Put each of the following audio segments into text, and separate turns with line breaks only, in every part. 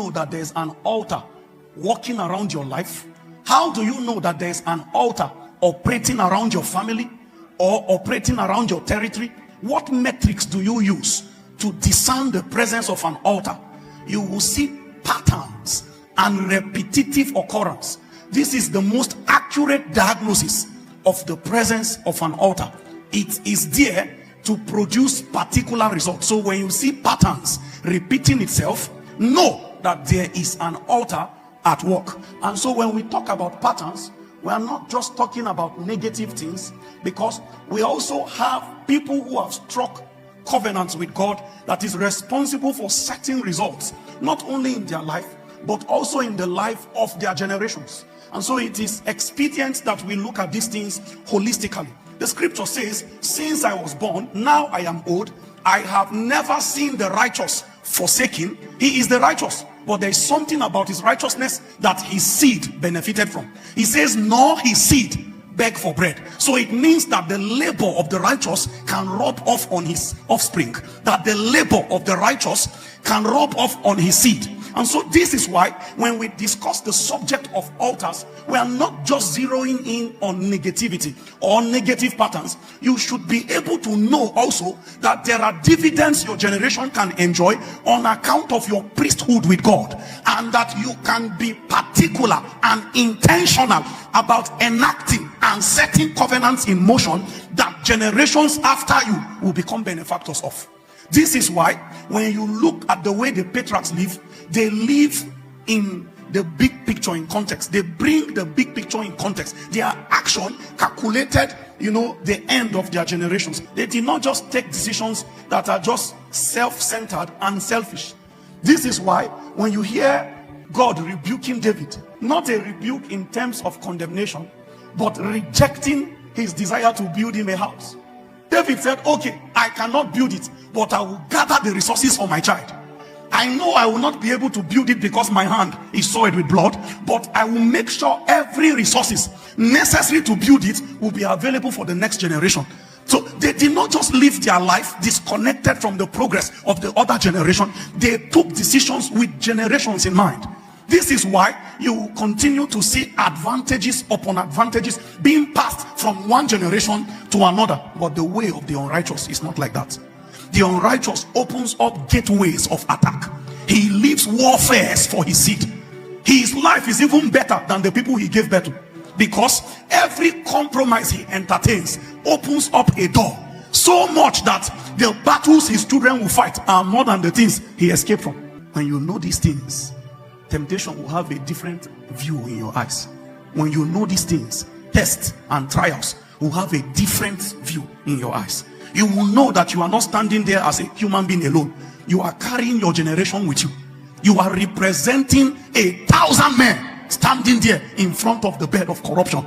know that there's an altar walking around your life? How do you know that there's an altar operating around your family or operating around your territory? What metrics do you use to discern the presence of an altar? You will see patterns and repetitive occurrence. This is the most accurate diagnosis of the presence of an altar. It is there to produce particular results. So when you see patterns repeating itself, know that there is an altar at work. And so when we talk about patterns, we are not just talking about negative things, because we also have people who have struck covenants with God that is responsible for certain results, not only in their life but also in the life of their generations. And so it is expedient that we look at these things holistically. The scripture says, since I was born, now I am old, I have never seen the righteous forsaken. He is the righteous, but there is something about his righteousness that his seed benefited from. He says, nor his seed beg for bread. So it means that the labor of the righteous can rub off on his offspring, that the labor of the righteous can rub off on his seed. And so this is why when we discuss the subject of altars, we are not just zeroing in on negativity or negative patterns. You should be able to know also that there are dividends your generation can enjoy on account of your priesthood with God, and that you can be particular and intentional about enacting and setting covenants in motion that generations after you will become benefactors of. This is why when you look at the way the patriarchs live, they live in the big picture in context. They bring the big picture in context. Their action calculated, the end of their generations. They did not just take decisions that are just self-centered and selfish. This is why when you hear God rebuking David, not a rebuke in terms of condemnation, but rejecting his desire to build him a house. David said, okay, I cannot build it, but I will gather the resources for my child. I know I will not be able to build it because my hand is soiled with blood, but I will make sure every resources necessary to build it will be available for the next generation. So they did not just live their life disconnected from the progress of the other generation. They took decisions with generations in mind. This is why you will continue to see advantages upon advantages being passed from one generation to another. But the way of the unrighteous is not like that. The unrighteous opens up gateways of attack. He leaves warfares for his seed. His life is even better than the people he gave birth to, because every compromise he entertains opens up a door, so much that the battles his children will fight are more than the things he escaped from. When you know these things, temptation will have a different view in your eyes. When you know these things, tests and trials will have a different view in your eyes. You will know that you are not standing there as a human being alone. You are carrying your generation with you. You are representing 1,000 men standing there in front of the bed of corruption.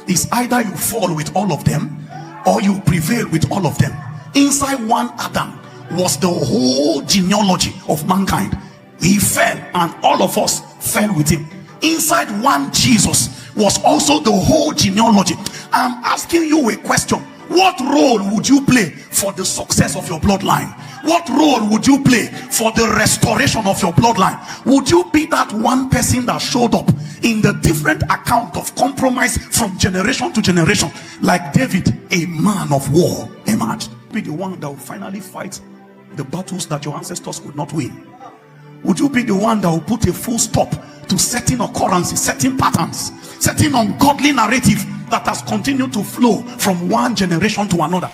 It's either you fall with all of them or you prevail with all of them. Inside one Adam was the whole genealogy of mankind. He fell and all of us fell with him. Inside one Jesus was also the whole genealogy. I'm asking you a question. What role would you play for the success of your bloodline? What role would you play for the restoration of your bloodline? Would you be that one person that showed up in the different account of compromise from generation to generation, like David, a man of war? Imagine. Be the one that will finally fight the battles that your ancestors could not win. Would you be the one that will put a full stop to certain occurrences, certain patterns, certain ungodly narrative that has continued to flow from one generation to another?